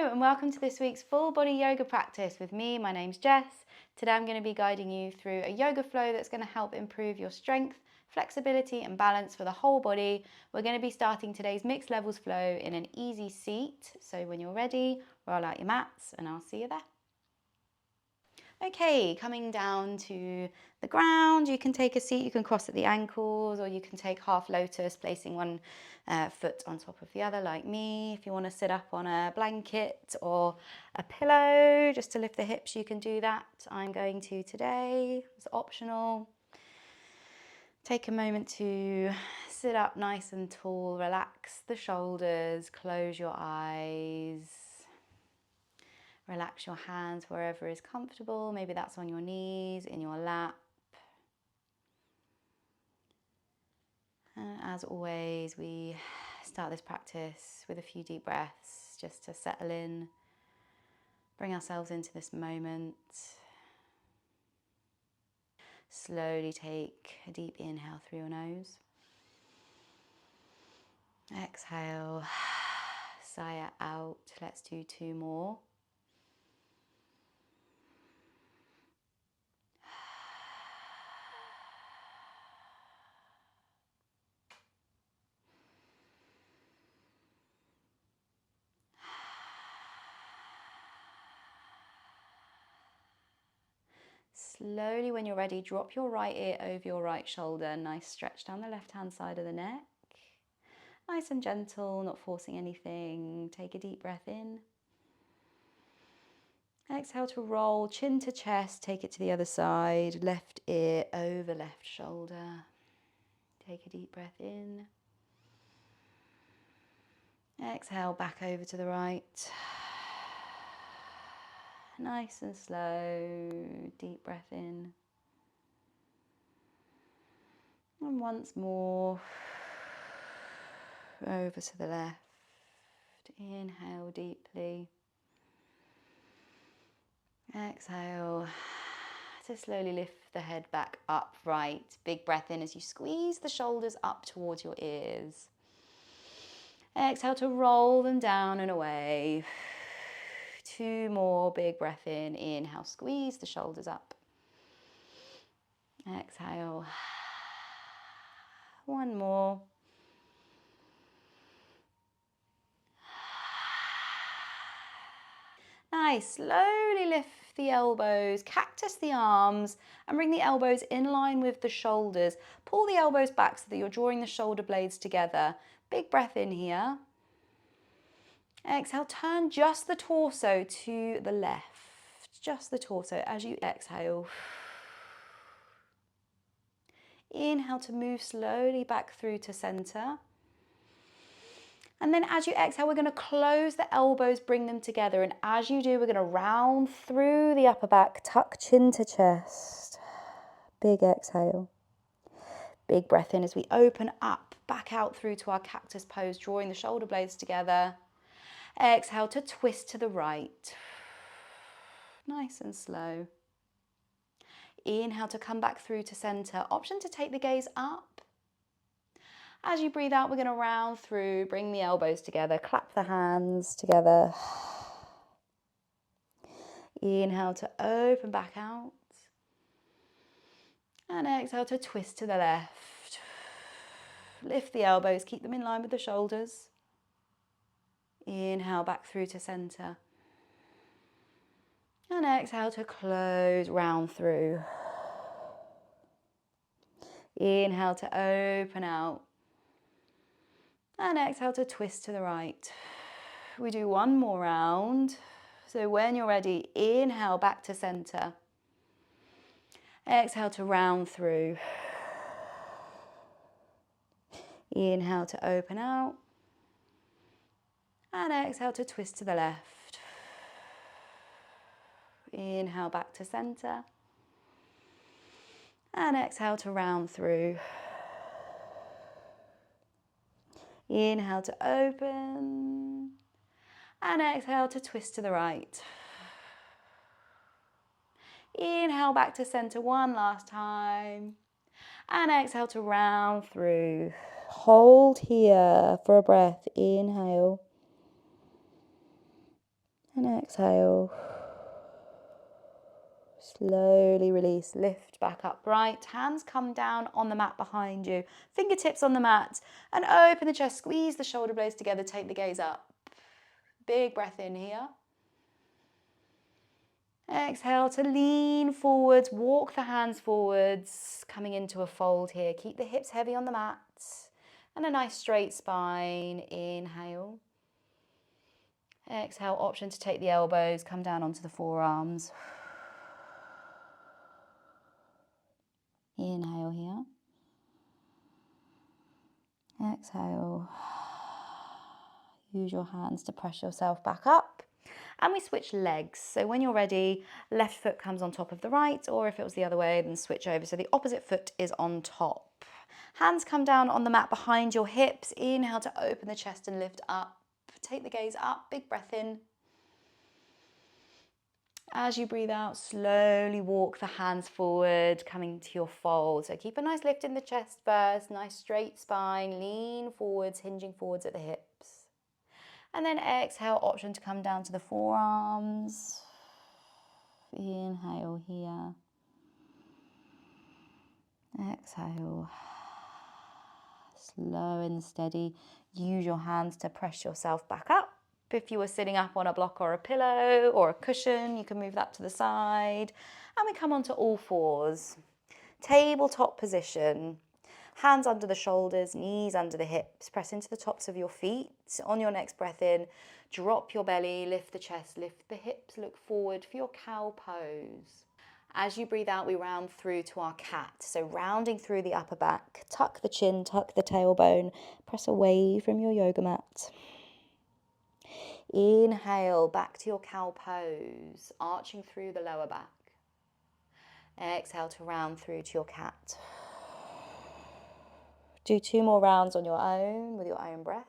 Hello and welcome to this week's full body yoga practice with me. My name's Jess. Today I'm going to be guiding you through a yoga flow that's going to help improve your strength, flexibility and balance for the whole body. We're going to be starting today's mixed levels flow in an easy seat. So when you're ready, roll out your mats and I'll see you there. Okay, coming down to the ground, you can take a seat, you can cross at the ankles, or you can take half lotus, placing one foot on top of the other like me. If you want to sit up on a blanket or a pillow just to lift the hips, you can do that. I'm going to today, it's optional. Take a moment to sit up nice and tall, relax the shoulders, close your eyes. Relax your hands wherever is comfortable. Maybe that's on your knees, in your lap. And as always, we start this practice with a few deep breaths just to settle in, bring ourselves into this moment. Slowly take a deep inhale through your nose. Exhale, sigh it out. Let's do 2 more. Slowly, when you're ready, drop your right ear over your right shoulder. Nice stretch down the left-hand side of the neck. Nice and gentle, not forcing anything. Take a deep breath in. Exhale to roll, chin to chest, take it to the other side. Left ear over left shoulder. Take a deep breath in. Exhale back over to the right. Nice and slow, deep breath in. And once more, over to the left. Inhale deeply. Exhale to slowly lift the head back upright. Big breath in as you squeeze the shoulders up towards your ears. Exhale to roll them down and away. 2 more, big breath in. Inhale, squeeze the shoulders up. Exhale. 1 more. Nice, slowly lift the elbows, cactus the arms, and bring the elbows in line with the shoulders. Pull the elbows back so that you're drawing the shoulder blades together. Big breath in here. Exhale, turn just the torso to the left, just the torso as you exhale. Inhale to move slowly back through to center. And then as you exhale, we're going to close the elbows, bring them together. And as you do, we're going to round through the upper back, tuck chin to chest. Big exhale. Big breath in as we open up, back out through to our cactus pose, drawing the shoulder blades together. Exhale to twist to the right. Nice and slow. Inhale to come back through to center. Option to take the gaze up. As you breathe out, we're going to round through, bring the elbows together, clap the hands together. Inhale to open back out. And exhale to twist to the left. Lift the elbows, keep them in line with the shoulders. Inhale back through to center. And exhale to close, round through. Inhale to open out. And exhale to twist to the right. We do 1 more round. So when you're ready, inhale back to center. Exhale to round through. Inhale to open out. And exhale to twist to the left. Inhale back to center. And exhale to round through. Inhale to open. And exhale to twist to the right. Inhale back to center 1 last time. And exhale to round through. Hold here for a breath. Inhale. And exhale. Slowly release, lift back upright. Hands come down on the mat behind you. Fingertips on the mat. And open the chest, squeeze the shoulder blades together, take the gaze up. Big breath in here. Exhale to lean forwards, walk the hands forwards, coming into a fold here. Keep the hips heavy on the mat. And a nice straight spine. Inhale. Exhale, option to take the elbows, come down onto the forearms. Inhale here. Exhale. Use your hands to press yourself back up. And we switch legs. So when you're ready, left foot comes on top of the right, or if it was the other way, then switch over. So the opposite foot is on top. Hands come down on the mat behind your hips. Inhale to open the chest and lift up. Take the gaze up, big breath in. As you breathe out, slowly walk the hands forward, coming to your fold. So keep a nice lift in the chest first, nice straight spine, lean forwards, hinging forwards at the hips. And then exhale, option to come down to the forearms. Inhale here. Exhale. Slow and steady. Use your hands to press yourself back up. If you were sitting up on a block or a pillow or a cushion, you can move that to the side. And we come onto all fours. Tabletop position. Hands under the shoulders, knees under the hips. Press into the tops of your feet. On your next breath in, drop your belly, lift the chest, lift the hips, look forward for your cow pose. As you breathe out, we round through to our cat. So rounding through the upper back, tuck the chin, tuck the tailbone, press away from your yoga mat. Inhale, back to your cow pose, arching through the lower back. Exhale to round through to your cat. Do 2 more rounds on your own with your own breath.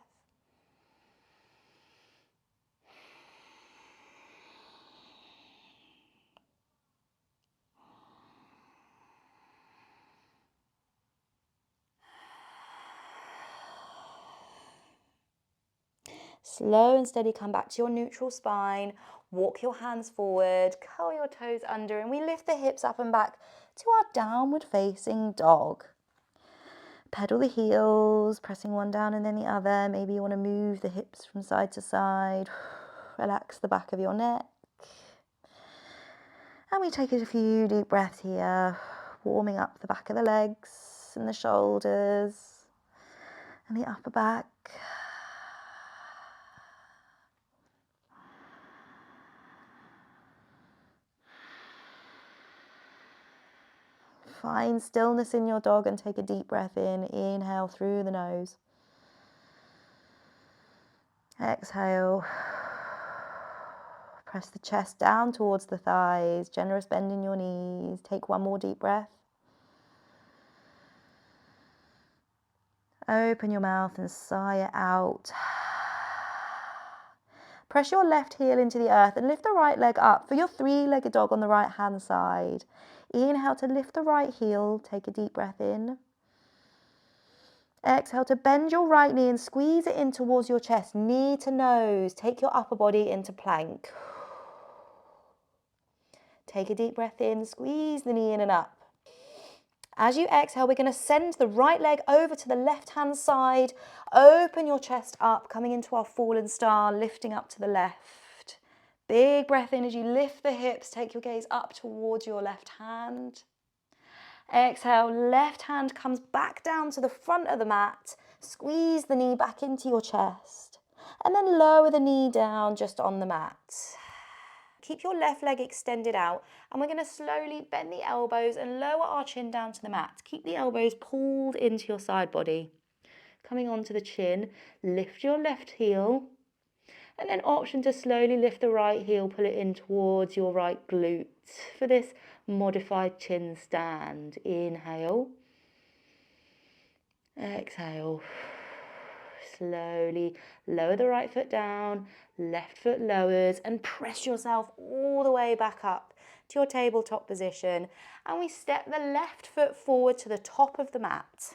Slow and steady, come back to your neutral spine. Walk your hands forward, curl your toes under, and we lift the hips up and back to our downward facing dog. Pedal the heels, pressing one down and then the other. Maybe you want to move the hips from side to side. Relax the back of your neck. And we take a few deep breaths here, warming up the back of the legs and the shoulders and the upper back. Find stillness in your dog and take a deep breath in. Inhale through the nose. Exhale. Press the chest down towards the thighs. Generous bend in your knees. Take one more deep breath. Open your mouth and sigh it out. Press your left heel into the earth and lift the right leg up for your 3-legged dog on the right hand side. Inhale to lift the right heel. Take a deep breath in. Exhale to bend your right knee and squeeze it in towards your chest, knee to nose. Take your upper body into plank. Take a deep breath in, squeeze the knee in and up. As you exhale, we're going to send the right leg over to the left-hand side. Open your chest up, coming into our fallen star, lifting up to the left. Big breath in as you lift the hips. Take your gaze up towards your left hand. Exhale, left hand comes back down to the front of the mat. Squeeze the knee back into your chest. And then lower the knee down just on the mat. Keep your left leg extended out, and we're going to slowly bend the elbows and lower our chin down to the mat. Keep the elbows pulled into your side body. Coming onto the chin, lift your left heel, and then option to slowly lift the right heel, pull it in towards your right glute for this modified chin stand. Inhale. Exhale. Slowly lower the right foot down, left foot lowers, and press yourself all the way back up to your tabletop position. And we step the left foot forward to the top of the mat.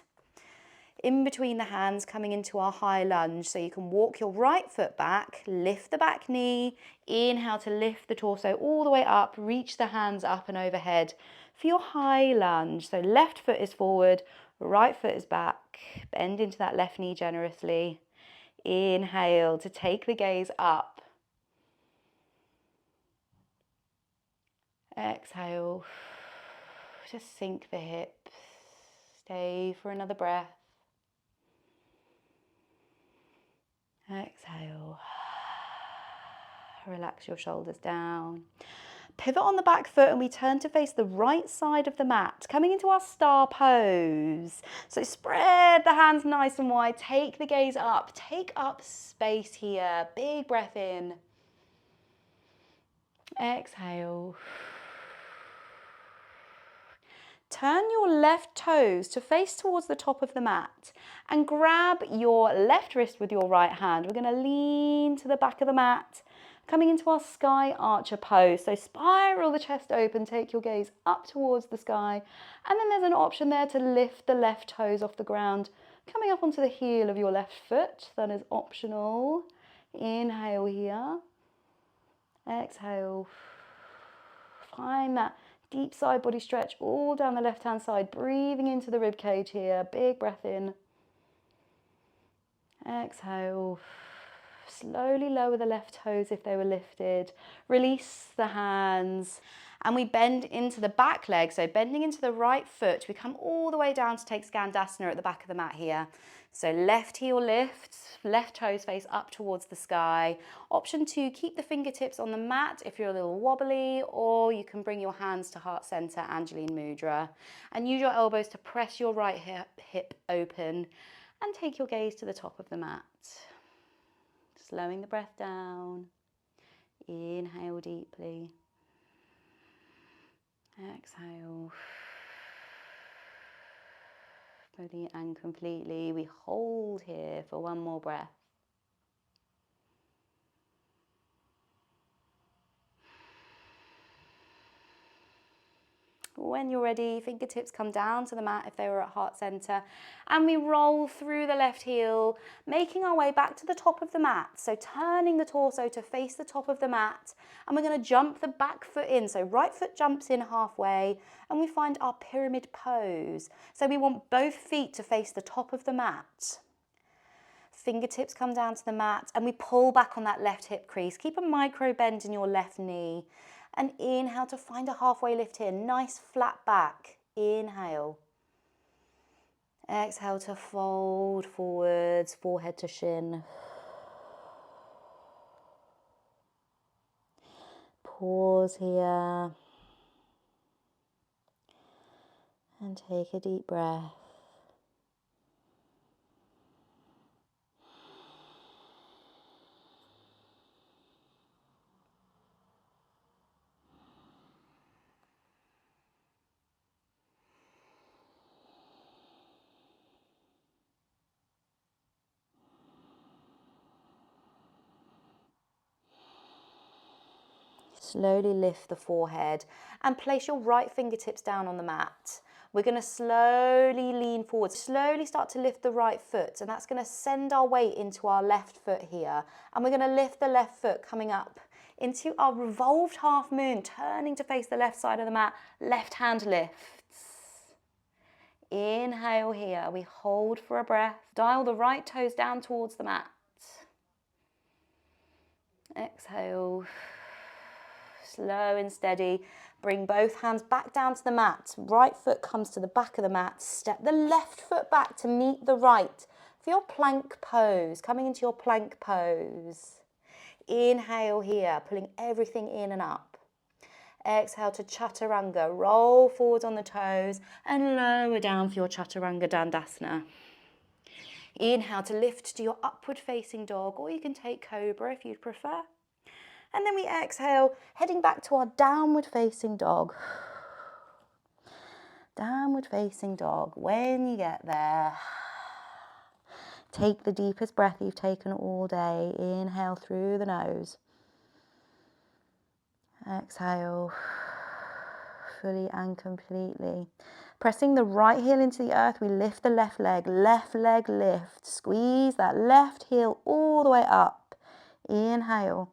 in between the hands, coming into our high lunge. So you can walk your right foot back, lift the back knee, inhale to lift the torso all the way up, reach the hands up and overhead for your high lunge. So left foot is forward, right foot is back, bend into that left knee generously. Inhale to take the gaze up. Exhale, just sink the hips. Stay for another breath. Exhale. Relax your shoulders down. Pivot on the back foot and we turn to face the right side of the mat, coming into our star pose. So spread the hands nice and wide, take the gaze up, take up space here. Big breath in. Exhale. Turn your left toes to face towards the top of the mat and grab your left wrist with your right hand. We're going to lean to the back of the mat, coming into our sky archer pose. So spiral the chest open, take your gaze up towards the sky. And then there's an option there to lift the left toes off the ground, coming up onto the heel of your left foot. That is optional. Inhale here. Exhale. Find that deep side body stretch all down the left-hand side, breathing into the rib cage here. Big breath in. Exhale. Slowly lower the left toes if they were lifted. Release the hands. And we bend into the back leg. So bending into the right foot, we come all the way down to take Skandasana at the back of the mat here. So left heel lifts, left toes face up towards the sky. Option 2, keep the fingertips on the mat if you're a little wobbly, or you can bring your hands to heart center, Angeline Mudra, and use your elbows to press your right hip open and take your gaze to the top of the mat. Slowing the breath down. Inhale deeply. Exhale. Fully and completely. We hold here for one more breath. When you're ready, fingertips come down to the mat if they were at heart center, and we roll through the left heel, making our way back to the top of the mat. So turning the torso to face the top of the mat, and we're going to jump the back foot in. So right foot jumps in halfway, and we find our pyramid pose. So we want both feet to face the top of the mat. Fingertips come down to the mat, and we pull back on that left hip crease. Keep a micro bend in your left knee. And inhale to find a halfway lift here. Nice flat back. Inhale. Exhale to fold forwards, forehead to shin. Pause here. And take a deep breath. Slowly lift the forehead and place your right fingertips down on the mat. We're going to slowly lean forward, slowly start to lift the right foot, and that's going to send our weight into our left foot here. And we're going to lift the left foot coming up into our revolved half moon, turning to face the left side of the mat. Left hand lifts. Inhale here. We hold for a breath. Dial the right toes down towards the mat. Exhale. Slow and steady. Bring both hands back down to the mat. Right foot comes to the back of the mat. Step the left foot back to meet the right for your plank pose. Coming into your plank pose. Inhale here, pulling everything in and up. Exhale to chaturanga. Roll forward on the toes and lower down for your chaturanga dandasana. Inhale to lift to your upward facing dog, or you can take cobra if you'd prefer. And then we exhale, heading back to our downward facing dog. Downward facing dog. When you get there, take the deepest breath you've taken all day. Inhale through the nose. Exhale fully and completely. Pressing the right heel into the earth, we lift the left leg lift. Squeeze that left heel all the way up. Inhale.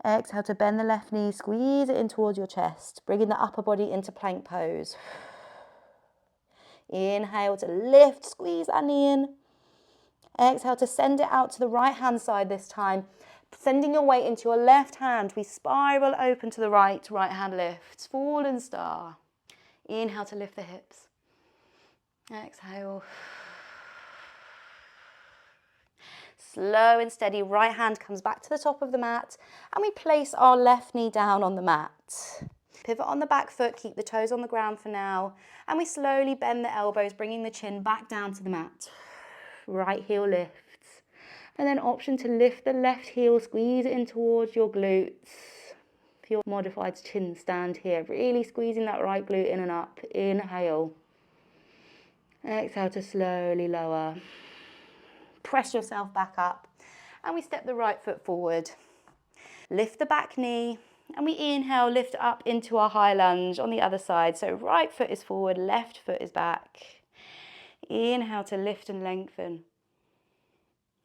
Exhale to bend the left knee, squeeze it in towards your chest, bringing the upper body into plank pose. Inhale to lift, squeeze that knee in. Exhale to send it out to the right hand side this time. Sending your weight into your left hand, we spiral open to the right hand lifts, fallen star. Inhale to lift the hips. Exhale. Slow and steady, right hand comes back to the top of the mat and we place our left knee down on the mat. Pivot on the back foot, keep the toes on the ground for now, and we slowly bend the elbows, bringing the chin back down to the mat. Right heel lifts, and then option to lift the left heel, squeeze it in towards your glutes. For your modified chin stand here, really squeezing that right glute in and up. Inhale. Exhale to slowly lower. Press yourself back up, and we step the right foot forward. Lift the back knee, and we inhale, lift up into our high lunge on the other side. So right foot is forward, left foot is back. Inhale to lift and lengthen.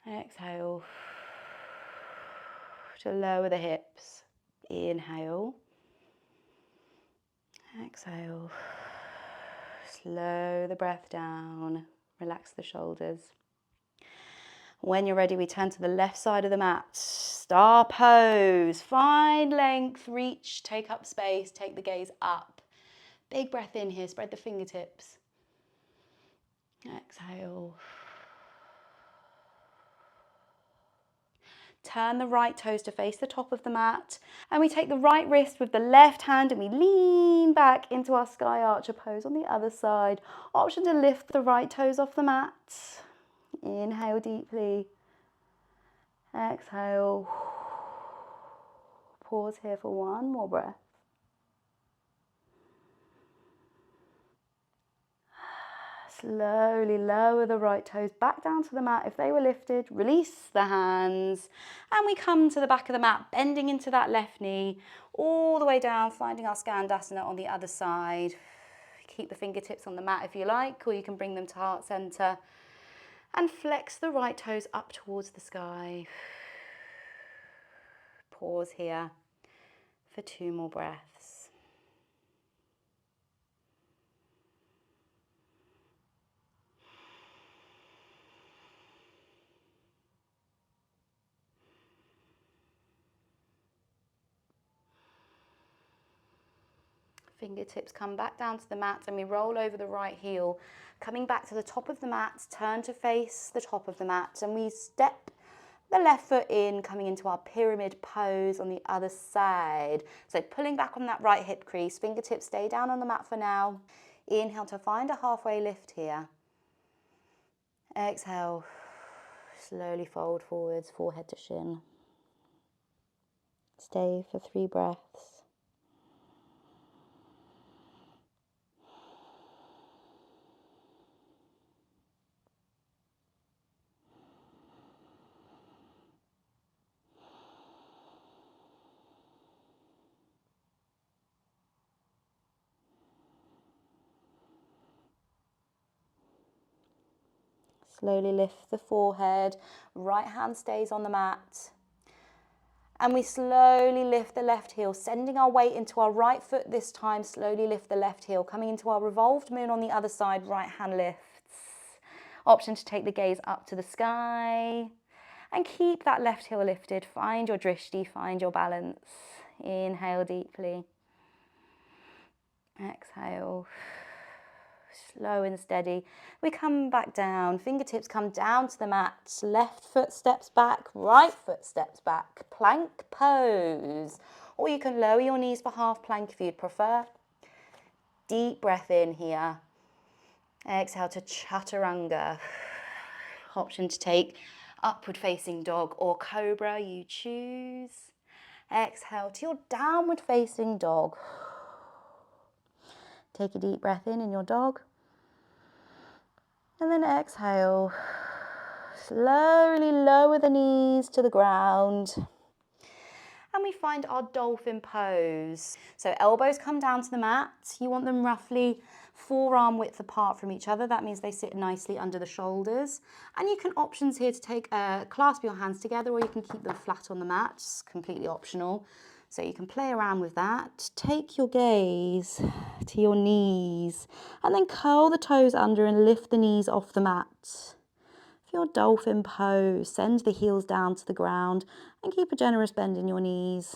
Exhale to lower the hips. Inhale. Exhale. Slow the breath down. Relax the shoulders. When you're ready, we turn to the left side of the mat. Star pose. Find length, reach, take up space, take the gaze up. Big breath in here, spread the fingertips. Exhale. Turn the right toes to face the top of the mat, and we take the right wrist with the left hand and we lean back into our sky archer pose on the other side. Option to lift the right toes off the mat. Inhale deeply. Exhale. Pause here for one more breath. Slowly lower the right toes back down to the mat if they were lifted. Release the hands. And we come to the back of the mat, bending into that left knee, all the way down, finding our Skandasana on the other side. Keep the fingertips on the mat if you like, or you can bring them to heart center. And flex the right toes up towards the sky. Pause here for 2 more breaths. Fingertips come back down to the mat and we roll over the right heel. Coming back to the top of the mat, turn to face the top of the mat and we step the left foot in, coming into our pyramid pose on the other side. So pulling back on that right hip crease, fingertips stay down on the mat for now. Inhale to find a halfway lift here. Exhale, slowly fold forwards, forehead to shin. Stay for 3 breaths. Slowly lift the forehead, right hand stays on the mat. And we slowly lift the left heel, sending our weight into our right foot this time. Slowly lift the left heel, coming into our revolved moon on the other side, right hand lifts. Option to take the gaze up to the sky. And keep that left heel lifted. Find your drishti, find your balance. Inhale deeply. Exhale. Slow and steady. We come back down, fingertips come down to the mat, left foot steps back, right foot steps back, plank pose. Or you can lower your knees for half plank if you'd prefer. Deep breath in here. Exhale to chaturanga. Option to take upward facing dog or cobra, you choose. Exhale to your downward facing dog. Take a deep breath in your dog. And then exhale, slowly lower the knees to the ground. And we find our dolphin pose. So elbows come down to the mat. You want them roughly forearm width apart from each other. That means they sit nicely under the shoulders. And you can options here to take clasp your hands together, or you can keep them flat on the mat. It's completely optional. So you can play around with that. Take your gaze to your knees and then curl the toes under and lift the knees off the mat. For your dolphin pose, send the heels down to the ground and keep a generous bend in your knees.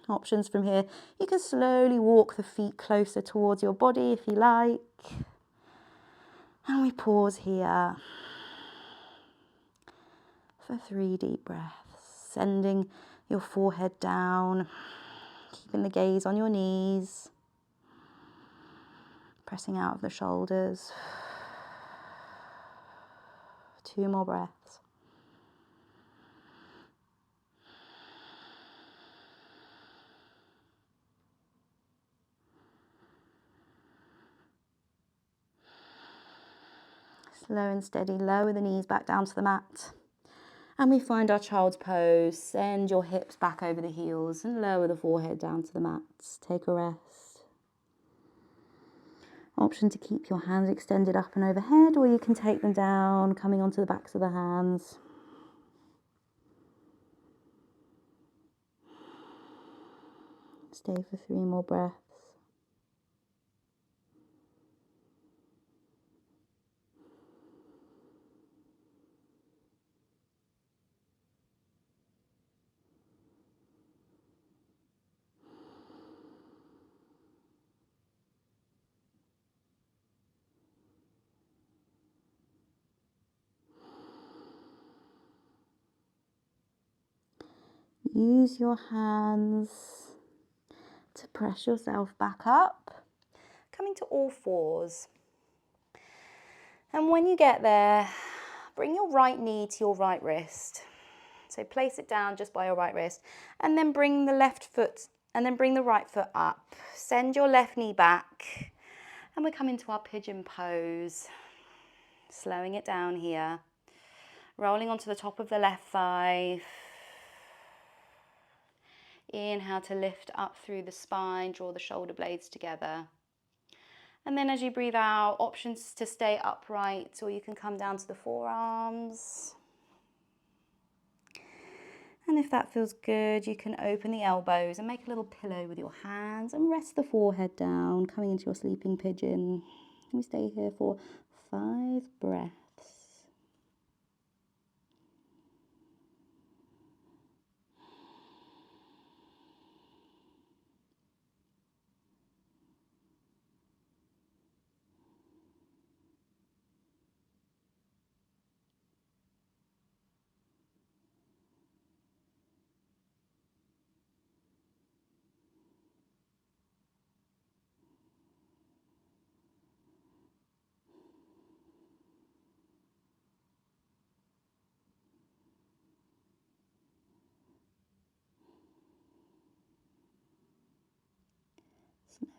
Options from here. You can slowly walk the feet closer towards your body if you like. And we pause here for 3 deep breaths, sending your forehead down, keeping the gaze on your knees, pressing out of the shoulders. 2 more breaths. Slow and steady, lower the knees back down to the mat. And we find our child's pose. Send your hips back over the heels and lower the forehead down to the mat. Take a rest. Option to keep your hands extended up and overhead, or you can take them down, coming onto the backs of the hands. Stay for 3 more breaths. Use your hands to press yourself back up, coming to all fours. And when you get there, bring your right knee to your right wrist. So place it down just by your right wrist, and then bring the left foot, and then bring the right foot up. Send your left knee back, and we come into our pigeon pose. Slowing it down here, rolling onto the top of the left thigh. Inhale to lift up through the spine, draw the shoulder blades together. And then as you breathe out, options to stay upright, or you can come down to the forearms. And if that feels good, you can open the elbows and make a little pillow with your hands and rest the forehead down, coming into your sleeping pigeon. We stay here for 5 breaths.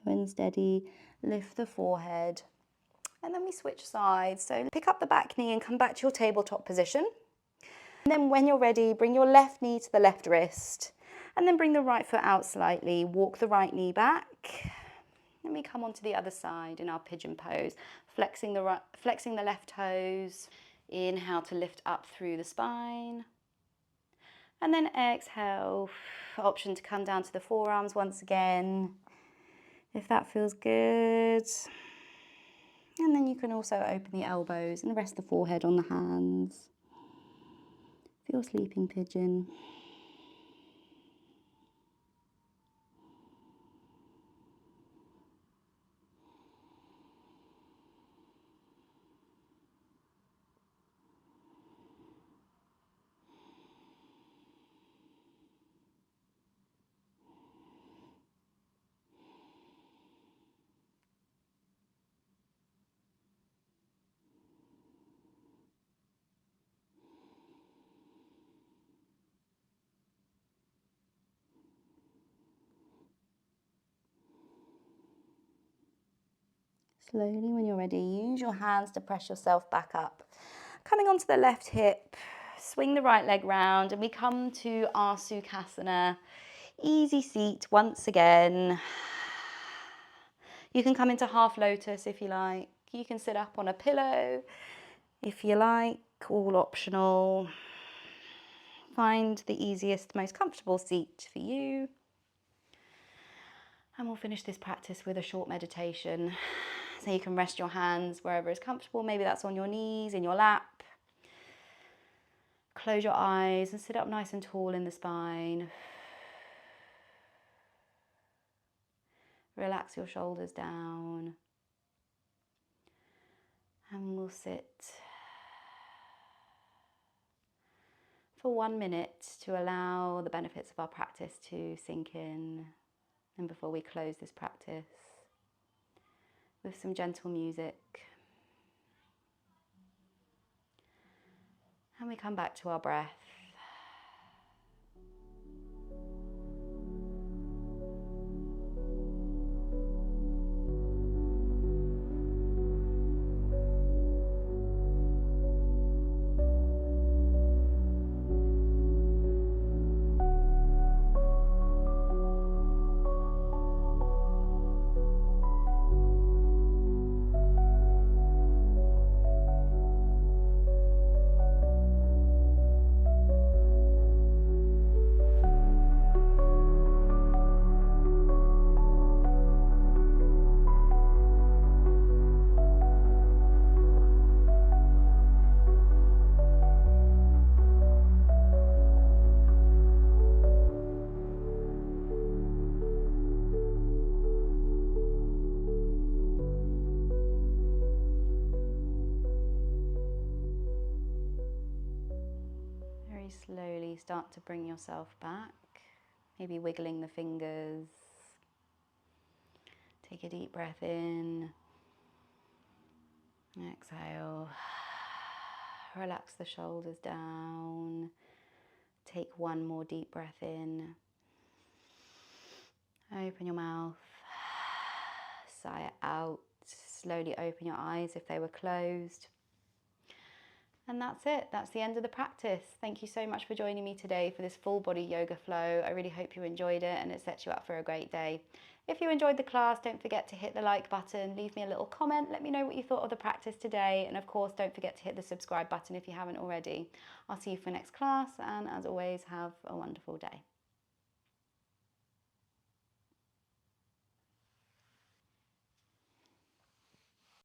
Slow and steady, lift the forehead, and then we switch sides. So pick up the back knee and come back to your tabletop position. And then when you're ready, bring your left knee to the left wrist, and then bring the right foot out slightly. Walk the right knee back, and we come onto the other side in our pigeon pose, flexing the left toes. Inhale to lift up through the spine. And then exhale, option to come down to the forearms once again, if that feels good. And then you can also open the elbows and rest the forehead on the hands for your sleeping pigeon. Slowly, when you're ready, use your hands to press yourself back up. Coming onto the left hip, swing the right leg round, and we come to our Sukhasana. Easy seat once again. You can come into half lotus if you like. You can sit up on a pillow if you like, all optional. Find the easiest, most comfortable seat for you. And we'll finish this practice with a short meditation. So you can rest your hands wherever is comfortable. Maybe that's on your knees, in your lap. Close your eyes and sit up nice and tall in the spine. Relax your shoulders down. And we'll sit for 1 minute to allow the benefits of our practice to sink in. And before we close this practice with some gentle music. And we come back to our breath. Slowly start to bring yourself back, maybe wiggling the fingers. Take a deep breath in, exhale, relax the shoulders down, take one more deep breath in, open your mouth, sigh it out, slowly open your eyes if they were closed. And that's it. That's the end of the practice. Thank you so much for joining me today for this full body yoga flow. I really hope you enjoyed it and it sets you up for a great day. If you enjoyed the class, don't forget to hit the like button, leave me a little comment, let me know what you thought of the practice today. And of course, don't forget to hit the subscribe button if you haven't already. I'll see you for next class. And as always, have a wonderful day.